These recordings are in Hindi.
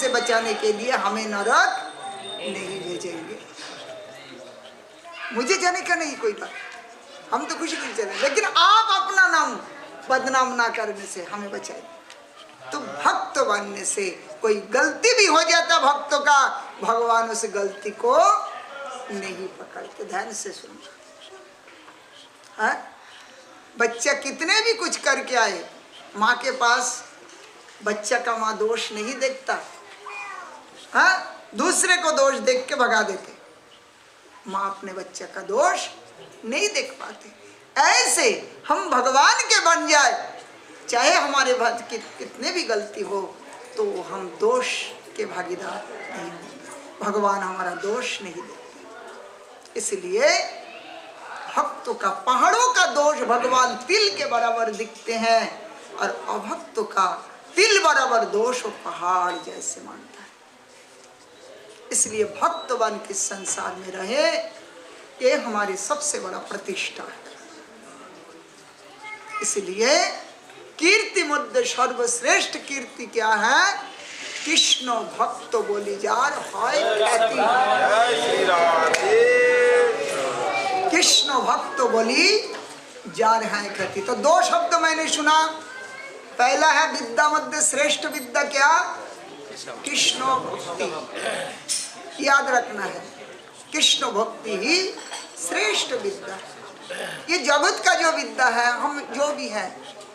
से बचाने के लिए हमें नरक नहीं भेजेंगे। मुझे जाने का नहीं कोई बात, हम तो खुशी खुशी चले, लेकिन आप अपना नाम बदनाम ना करने से हमें बचाइए। तो भक्त बनने से कोई गलती भी हो जाता भक्तों का, भगवान उस गलती को नहीं पकड़ते। ध्यान से सुनना, बच्चा कितने भी कुछ करके आए, माँ के पास बच्चा का माँ दोष नहीं देखता, दूसरे को दोष देख के भगा देते, माँ अपने बच्चे का दोष नहीं देख पाते। ऐसे हम भगवान के बन जाए, चाहे हमारे भक्त की कितने भी गलती हो, तो हम दोष के भागीदार नहीं होंगे, भगवान हमारा दोष नहीं देते। इसलिए भक्तों का, पहाड़ों का दोष भगवान तिल के बराबर दिखते हैं, और अभक्तों का तिल बराबर दोष वो पहाड़ जैसे मानता है। इसलिए भक्त बन के संसार में रहे, ये हमारी सबसे बड़ा प्रतिष्ठा है। इसलिए कीर्ति मुद्दे सर्वश्रेष्ठ कीर्ति क्या है? कृष्ण भक्त बोली जार हाय ख्याति, कृष्ण भक्त बोली जार है ख्याति। तो दो शब्द मैंने सुना, पहला है विद्या मध्य श्रेष्ठ विद्या क्या? कृष्ण भक्ति, याद रखना है, कृष्ण भक्ति ही श्रेष्ठ विद्या। ये जगत का जो विद्या है, हम जो भी है,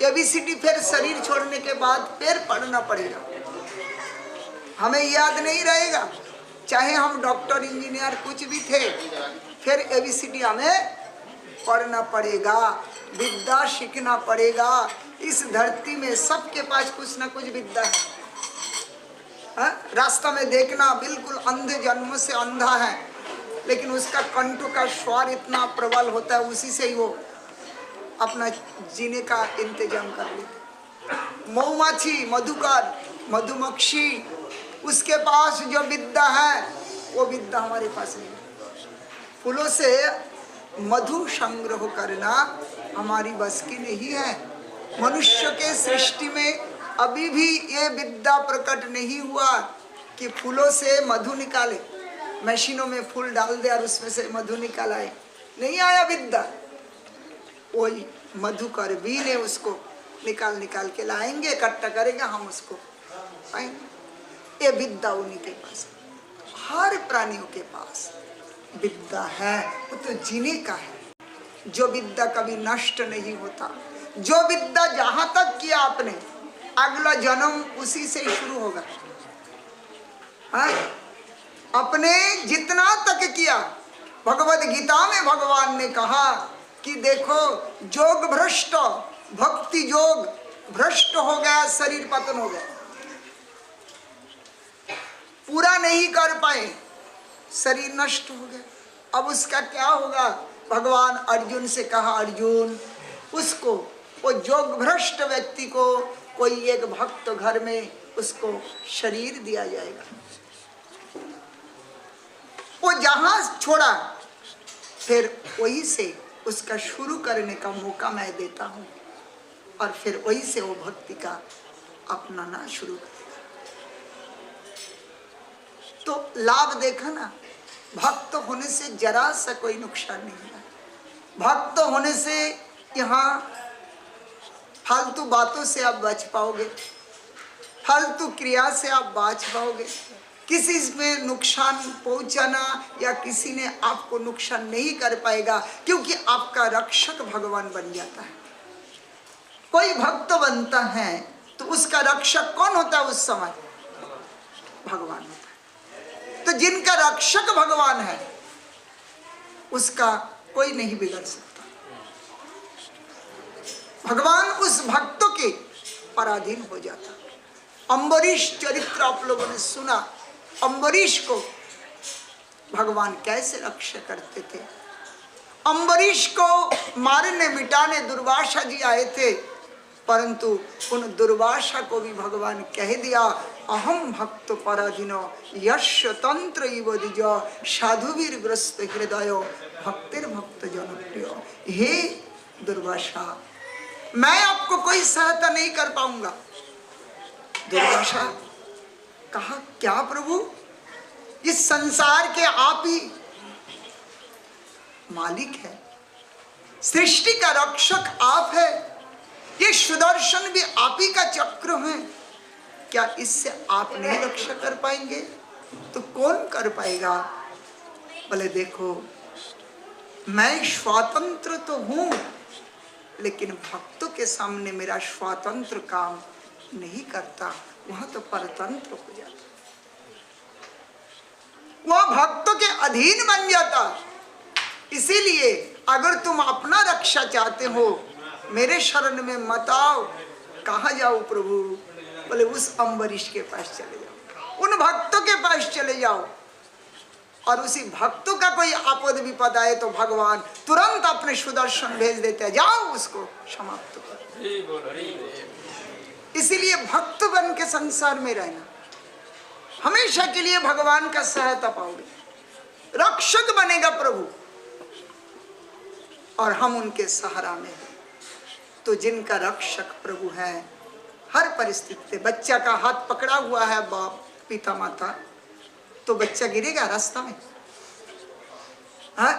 ABCD फिर शरीर छोड़ने के बाद फिर पढ़ना पड़ेगा, हमें याद नहीं रहेगा। चाहे हम डॉक्टर इंजीनियर कुछ भी थे, फिर ABCD हमें पढ़ना पड़ेगा, विद्या सीखना पड़ेगा। इस धरती में सबके पास कुछ ना कुछ विद्या है। रास्ता में देखना बिल्कुल अंधे जन्म से अंधा है, लेकिन उसका कंठ का स्वर इतना प्रबल होता है, उसी से ही वो अपना जीने का इंतजाम कर लेते। मौमाछी, मधुकर, मधुमक्खी, उसके पास जो विद्या है वो विद्या हमारे पास नहीं है। फूलों से मधु संग्रह करना हमारी बस की नहीं है। मनुष्य के सृष्टि में अभी भी ये विद्या प्रकट नहीं हुआ कि फूलों से मधु निकाले, मशीनों में फूल डाल दे और उसमें से मधु निकाल आए, नहीं आया विद्या। वही मधुकर भी ने उसको निकाल निकाल के लाएंगे, इकट्ठा करेंगे, हम उसको पाएंगे। ये विद्या उन्हीं के पास, हर प्राणियों के पास विद्या है, वो तो जीने का है। जो विद्या कभी नष्ट नहीं होता, जो विद्या जहां तक किया आपने, अगला जन्म उसी से शुरू होगा। अपने जितना तक किया, भगवद गीता में भगवान ने कहा कि देखो जोग भ्रष्ट, भक्ति जोग भ्रष्ट हो गया, शरीर पतन हो गया, पूरा नहीं कर पाए, शरीर नष्ट हो गया। अब उसका क्या होगा? भगवान अर्जुन से कहा, अर्जुन उसको, वो जोग भ्रष्ट व्यक्ति को कोई एक भक्त घर में उसको शरीर दिया जाएगा। वो जहां छोड़ा, फिर वही से उसका शुरू करने का मौका मैं देता हूं, और फिर वही से वो भक्ति का अपनाना शुरू करेगा। तो लाभ देखा ना, भक्त होने से जरा सा कोई नुकसान नहीं है। भक्त होने से यहाँ फालतू बातों से आप बच पाओगे, फालतू क्रिया से आप बच पाओगे। किसी में नुकसान पहुंचाना या किसी ने आपको नुकसान नहीं कर पाएगा, क्योंकि आपका रक्षक भगवान बन जाता है। कोई भक्त बनता है तो उसका रक्षक कौन होता है उस समय? भगवान होता है। तो जिनका रक्षक भगवान है उसका कोई नहीं बिगड़ सकता। भगवान उस भक्तों के पराधीन हो जाता। अम्बरीश चरित्र आप लोगों ने सुना, अम्बरीश को भगवान कैसे रक्षा करते थे। अम्बरीश को मारने मिटाने दुर्वासा जी आए थे, परंतु उन दुर्वासा को भी भगवान कह दिया, अहम भक्त पराधीनो यश तंत्र इव द्विज साधुवीर ग्रस्त हृदय भक्तिर भक्त जनप्रिय। हे दुर्वासा, मैं आपको कोई सहायता नहीं कर पाऊंगा। दुर्वासा कहा क्या प्रभु, इस संसार के आप ही मालिक है, सृष्टि का रक्षक आप है, ये सुदर्शन भी आप ही का चक्र है, क्या इससे आप नहीं रक्षा कर पाएंगे तो कौन कर पाएगा? बोले देखो, मैं स्वतंत्र तो हूं, लेकिन भक्तों के सामने मेरा स्वतंत्र काम नहीं करता, वहां तो परतंत्र हो जाता, वह भक्तों के अधीन बन जाता। इसीलिए अगर तुम अपना रक्षा चाहते हो, मेरे शरण में मत आओ। कहाँ जाओ प्रभु? बोले उस अम्बरीश के पास चले जाओ, उन भक्तों के पास चले जाओ, और उसी भक्तों का कोई आपद विपद आए तो भगवान तुरंत अपने सुदर्शन भेज देते हैं, जाओ उसको समाप्त करो। इसीलिए भक्त बन के संसार में रहना, हमेशा के लिए भगवान का सहायता पाओगे, रक्षक बनेगा प्रभु, और हम उनके सहारा में हैं। तो जिनका रक्षक प्रभु है, हर परिस्थिति, बच्चा का हाथ पकड़ा हुआ है बाप पिता माता, तो बच्चा गिरेगा रास्ता में? हाँ,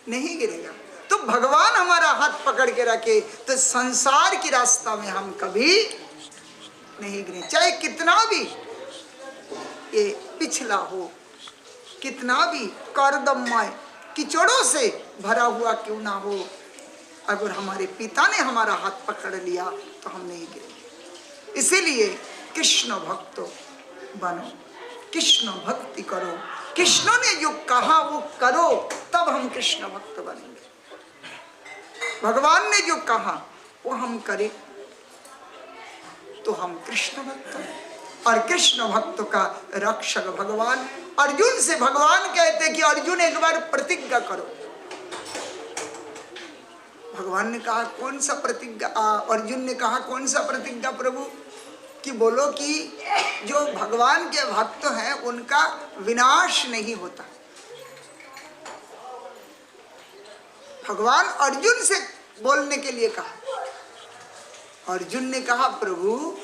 नहीं गिरेगा। तो भगवान हमारा हाथ पकड़ के रखे तो संसार की रास्ता में हम कभी नहीं गिरे, चाहे कितना भी ये पिछला हो, कितना भी कर्दममय कीचड़ों से भरा हुआ क्यों ना हो, अगर हमारे पिता ने हमारा हाथ पकड़ लिया तो हम नहीं गिरेंगे। इसीलिए कृष्ण भक्त बनो, कृष्ण भक्ति करो, कृष्ण ने जो कहा वो करो, तब हम कृष्ण भक्त बनेंगे। भगवान ने जो कहा वो हम करें तो हम कृष्ण भक्त हैं। और कृष्ण भक्त का रक्षक भगवान। अर्जुन से भगवान कहते कि अर्जुन एक बार प्रतिज्ञा करो। भगवान ने कहा कौन सा प्रतिज्ञा? अर्जुन ने कहा कौन सा प्रतिज्ञा प्रभु? कि बोलो कि जो भगवान के भक्त हैं उनका विनाश नहीं होता। भगवान अर्जुन से बोलने के लिए कहा। अर्जुन ने कहा प्रभु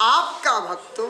आपका भक्त